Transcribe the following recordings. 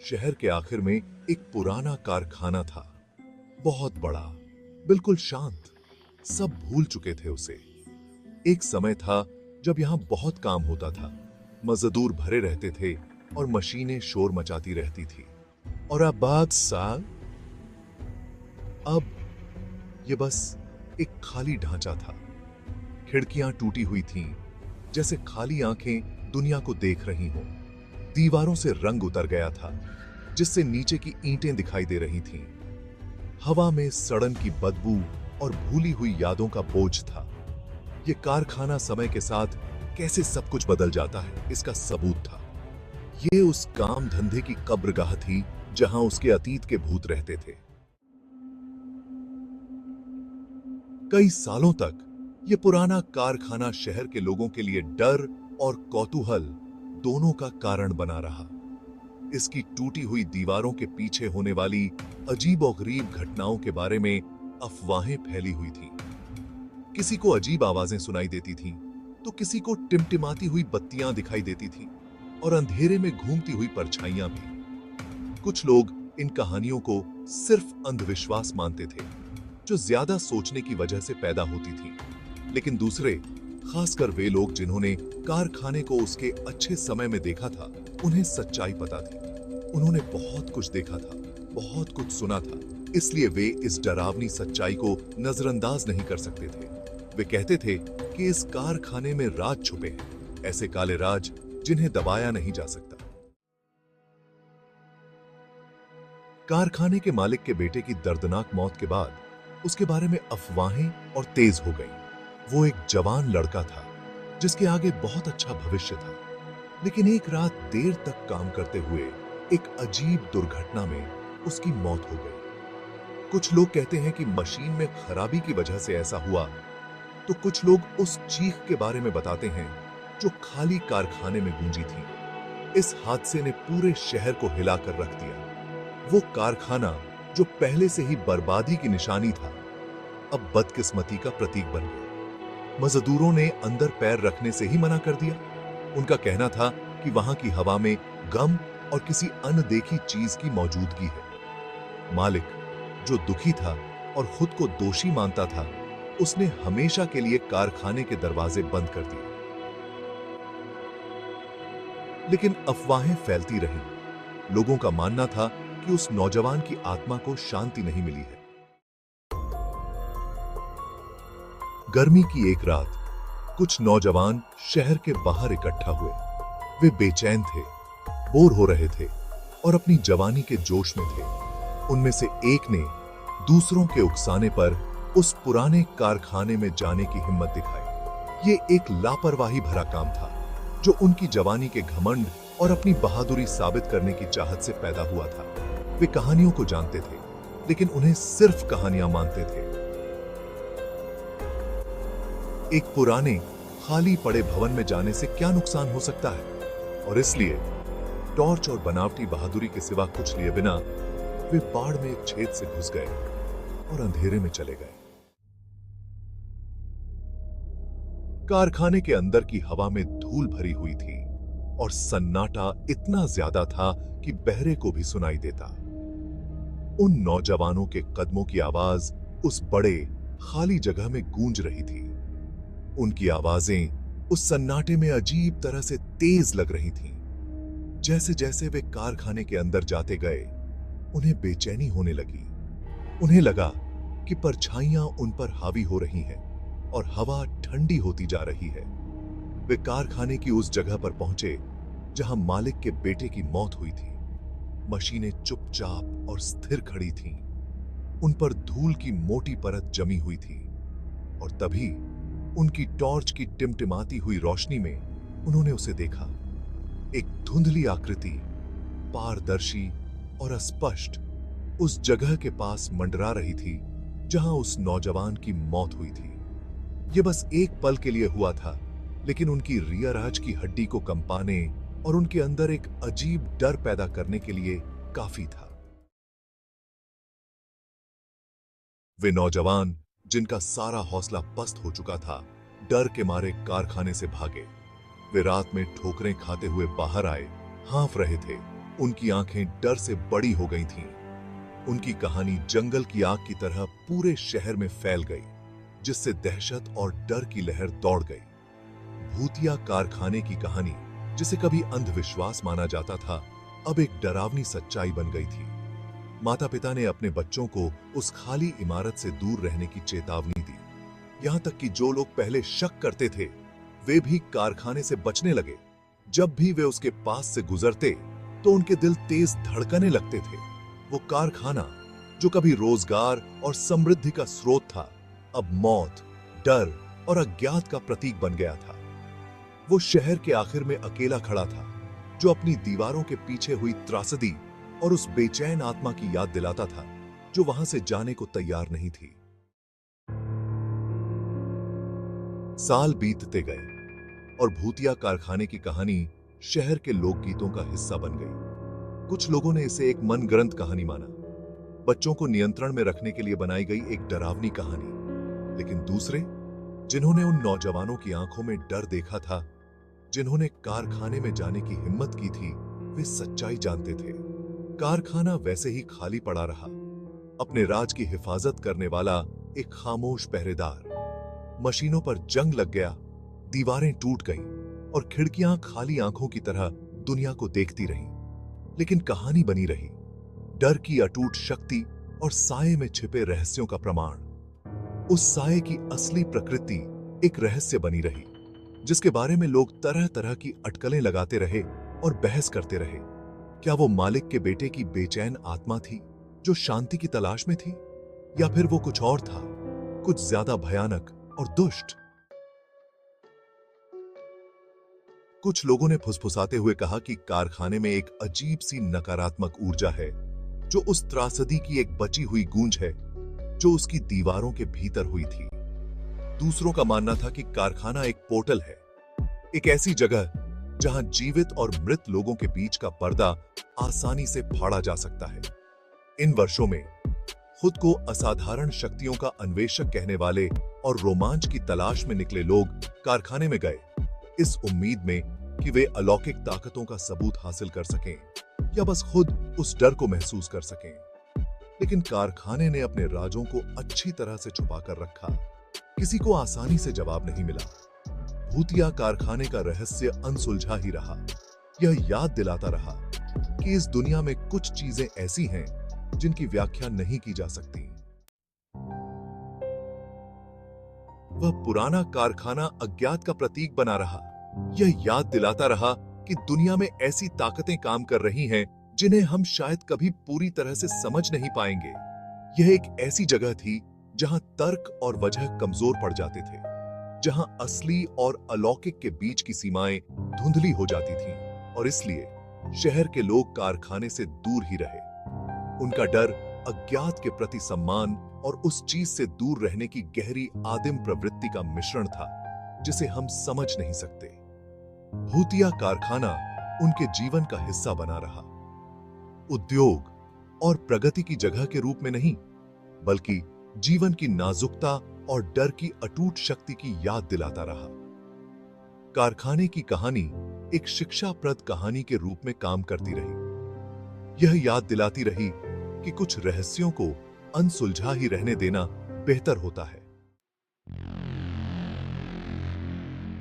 शहर के आखिर में एक पुराना कारखाना था, बहुत बड़ा, बिल्कुल शांत। सब भूल चुके थे उसे। एक समय था जब यहां बहुत काम होता था, मजदूर भरे रहते थे और मशीनें शोर मचाती रहती थी। और अब ये बस एक खाली ढांचा था। खिड़कियां टूटी हुई थीं, जैसे खाली आंखें दुनिया को देख रही हों। दीवारों से रंग उतर गया था, जिससे नीचे की ईंटें दिखाई दे रही थीं। हवा में सड़न की बदबू और भूली हुई यादों का बोझ था। ये कारखाना समय के साथ कैसे सब कुछ बदल जाता है, इसका सबूत था। ये उस काम धंधे की कब्रगाह थी जहां उसके अतीत के भूत रहते थे। कई सालों तक ये पुराना कारखाना शहर के लोगों के लिए डर और कौतूहल दोनों का कारण बना रहा। इसकी टूटी हुई दीवारों के पीछे होने वाली अजीबोगरीब घटनाओं के बारे में अफवाहें फैली हुई थीं। किसी को अजीब आवाजें सुनाई देती थीं, तो किसी को टिमटिमाती हुई बत्तियां दिखाई देती थीं और अंधेरे में घूमती हुई परछाइयां भी। कुछ लोग इन कहानियों को सिर्फ अंधविश्वास मानते थे, जो ज्यादा सोचने की वजह से पैदा होती थी। लेकिन दूसरे, खासकर वे लोग जिन्होंने कारखाने को उसके अच्छे समय में देखा था, उन्हें सच्चाई पता थी। उन्होंने बहुत कुछ देखा था, बहुत कुछ सुना था, इसलिए वे इस डरावनी सच्चाई को नजरअंदाज नहीं कर सकते थे। वे कहते थे कि इस कारखाने में राज छुपे हैं, ऐसे काले राज जिन्हें दबाया नहीं जा सकता। कारखाने के मालिक के बेटे की दर्दनाक मौत के बाद उसके बारे में अफवाहें और तेज हो गई। वो एक जवान लड़का था जिसके आगे बहुत अच्छा भविष्य था, लेकिन एक रात देर तक काम करते हुए एक अजीब दुर्घटना में उसकी मौत हो गई। कुछ लोग कहते हैं कि मशीन में खराबी की वजह से ऐसा हुआ, तो कुछ लोग उस चीख के बारे में बताते हैं जो खाली कारखाने में गूंजी थी। इस हादसे ने पूरे शहर को हिलाकर रख दिया। वो कारखाना जो पहले से ही बर्बादी की निशानी था, अब बदकिस्मती का प्रतीक बन गया। मजदूरों ने अंदर पैर रखने से ही मना कर दिया। उनका कहना था कि वहां की हवा में गम और किसी अनदेखी चीज की मौजूदगी है। मालिक, जो दुखी था और खुद को दोषी मानता था, उसने हमेशा के लिए कारखाने के दरवाजे बंद कर दिए। लेकिन अफवाहें फैलती रहीं। लोगों का मानना था कि उस नौजवान की आत्मा को शांति नहीं मिली है। गर्मी की एक रात कुछ नौजवान शहर के बाहर इकट्ठा हुए। वे बेचैन थे, बोर हो रहे थे और अपनी जवानी के जोश में थे। उनमें से एक ने दूसरों के उकसाने पर उस पुराने कारखाने में जाने की हिम्मत दिखाई। ये एक लापरवाही भरा काम था जो उनकी जवानी के घमंड और अपनी बहादुरी साबित करने की चाहत से पैदा हुआ था। वे कहानियों को जानते थे, लेकिन उन्हें सिर्फ कहानियां मानते थे। एक पुराने खाली पड़े भवन में जाने से क्या नुकसान हो सकता है, और इसलिए टॉर्च और बनावटी बहादुरी के सिवा कुछ लिए बिना वे बाड़ में एक छेद से घुस गए और अंधेरे में चले गए। कारखाने के अंदर की हवा में धूल भरी हुई थी और सन्नाटा इतना ज्यादा था कि बहरे को भी सुनाई देता। उन नौजवानों के कदमों की आवाज उस बड़े खाली जगह में गूंज रही थी। उनकी आवाजें उस सन्नाटे में अजीब तरह से तेज लग रही थीं। जैसे जैसे वे कारखाने के अंदर जाते गए, उन्हें बेचैनी होने लगी। उन्हें लगा कि परछाइयां उन पर हावी हो रही हैं और हवा ठंडी होती जा रही है। वे कारखाने की उस जगह पर पहुंचे जहां मालिक के बेटे की मौत हुई थी। मशीनें चुपचाप और स्थिर खड़ी थीं। उन पर धूल की मोटी परत जमी हुई थी और तभी उनकी टॉर्च की टिमटिमाती हुई रोशनी में उन्होंने उसे देखा। एक धुंधली आकृति, पारदर्शी और अस्पष्ट, उस जगह के पास मंडरा रही थी जहां उस नौजवान की मौत हुई थी। यह बस एक पल के लिए हुआ था, लेकिन उनकी रियराज की हड्डी को कंपाने और उनके अंदर एक अजीब डर पैदा करने के लिए काफी था। वे नौजवान, जिनका सारा हौसला पस्त हो चुका था, डर के मारे कारखाने से भागे। वे रात में ठोकरें खाते हुए बाहर आए, हाँफ रहे थे उनकी आंखें डर से बड़ी हो गई थीं। उनकी कहानी जंगल की आग की तरह पूरे शहर में फैल गई, जिससे दहशत और डर की लहर दौड़ गई। भूतिया कारखाने की कहानी, जिसे कभी अंधविश्वास माना जाता था, अब एक डरावनी सच्चाई बन गई थी। माता पिता ने अपने बच्चों को उस खाली इमारत से दूर रहने की चेतावनी दी। यहां तक कि जो लोग पहले शक करते थे, वे भी कारखाने से बचने लगे। जब भी वे उसके पास से गुजरते, तो उनके दिल तेज धड़कने लगते थे। वो कारखाना, जो कभी रोजगार और समृद्धि का स्रोत था, अब मौत, डर और अज्ञात का प्रतीक बन गया था। वो शहर के आखिर में अकेला खड़ा था, जो अपनी दीवारों के पीछे हुई त्रासदी और उस बेचैन आत्मा की याद दिलाता था, जो वहां से जाने को तैयार नहीं थी। साल बीतते गए और भूतिया कारखाने की कहानी शहर के लोकगीतों का हिस्सा बन गई। कुछ लोगों ने इसे एक मनगढ़ंत कहानी माना, बच्चों को नियंत्रण में रखने के लिए बनाई गई एक डरावनी कहानी। लेकिन दूसरे, जिन्होंने उन नौजवानों की आंखों में डर देखा था, जिन्होंने कारखाने में जाने की हिम्मत की थी, वे सच्चाई जानते थे। कारखाना वैसे ही खाली पड़ा रहा, अपने राज की हिफाजत करने वाला एक खामोश पहरेदार। मशीनों पर जंग लग गया, दीवारें टूट गईं और खिड़कियां खाली आंखों की तरह दुनिया को देखती रहीं। लेकिन कहानी बनी रही, डर की अटूट शक्ति और साये में छिपे रहस्यों का प्रमाण। उस साये की असली प्रकृति एक रहस्य बनी रही, जिसके बारे में लोग तरह तरह की अटकलें लगाते रहे और बहस करते रहे। क्या वो मालिक के बेटे की बेचैन आत्मा थी, जो शांति की तलाश में थी, या फिर वो कुछ और था, कुछ ज्यादा भयानक और दुष्ट? कुछ लोगों ने फुसफुसाते हुए कहा कि कारखाने में एक अजीब सी नकारात्मक ऊर्जा है, जो उस त्रासदी की एक बची हुई गूंज है, जो उसकी दीवारों के भीतर हुई थी। दूसरों का मानना था कि कारखाना एक पोर्टल है, एक ऐसी जगह जहां जीवित और मृत लोगों के बीच का पर्दा आसानी से फाड़ा जा सकता है। इन वर्षों में खुद को असाधारण शक्तियों का अन्वेषक कहने वाले और रोमांच की तलाश में निकले लोग कारखाने में गए, इस उम्मीद में कि वे अलौकिक ताकतों का सबूत हासिल कर सकें या बस खुद उस डर को महसूस कर सकें। लेकिन कारखाने ने अपने राजों को अच्छी तरह से छुपा कर रखा। किसी को आसानी से जवाब नहीं मिला। भूतिया कारखाने का रहस्य अनसुलझा ही रहा। यह याद दिलाता रहा कि इस दुनिया में कुछ चीजें ऐसी हैं जिनकी व्याख्या नहीं की जा सकती। वह पुराना कारखाना अज्ञात का प्रतीक बना रहा। यह याद दिलाता रहा कि दुनिया में ऐसी ताकतें काम कर रही हैं जिन्हें हम शायद कभी पूरी तरह से समझ नहीं पाएंगे। यह एक ऐसी जगह थी जहां तर्क और वजह कमजोर पड़ जाते थे, जहां असली और अलौकिक के बीच की सीमाएं धुंधली हो जाती थीं, और इसलिए शहर के लोग कारखाने से दूर ही रहे। उनका डर अज्ञात के प्रति सम्मान और उस चीज से दूर रहने की गहरी आदिम प्रवृत्ति का मिश्रण था, जिसे हम समझ नहीं सकते। भूतिया कारखाना उनके जीवन का हिस्सा बना रहा, उद्योग और प्रगति की जगह के रूप में नहीं, बल्कि जीवन की नाजुकता और डर की अटूट शक्ति की याद दिलाता रहा। कारखाने की कहानी एक शिक्षाप्रद कहानी के रूप में काम करती रही। यह याद दिलाती रही कि कुछ रहस्यों को अनसुलझा ही रहने देना बेहतर होता है।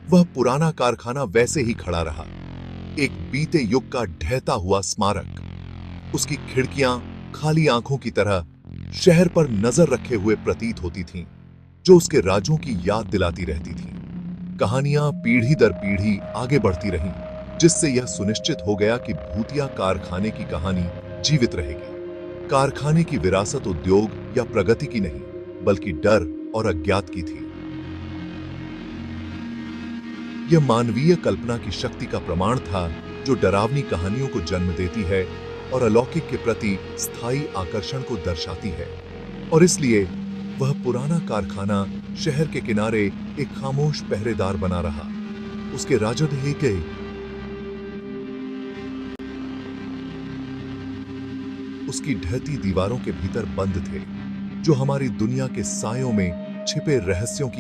वह पुराना कारखाना वैसे ही खड़ा रहा, एक बीते युग का ढहता हुआ स्मारक। उसकी खिड़कियां खाली आंखों की तरह शहर पर नजर रखे हुए प्रतीत होती थीं, जो उसके राजों की याद दिलाती रहती थीं। कहानियां पीढ़ी दर पीढ़ी आगे बढ़ती रहीं, जिससे यह सुनिश्चित हो गया कि भूतिया कारखाने की कहानी जीवित रहेगी। कारखाने की विरासत उद्योग या प्रगति की नहीं, बल्कि डर और अज्ञात की थी। यह मानवीय कल्पना की शक्ति का प्रमाण था, जो डरावनी कहानियों को जन्म देती है और अलौकिक के प्रति स्थायी आकर्षण को दर्शाती है। और इसलिए वह पुराना कारखाना शहर के किनारे एक खामोश पहरेदार बना रहा। उसके राजदहेके उसकी ढहती दीवारों के भीतर बंद थे, जो हमारी दुनिया के सायों में छिपे रहस्यों की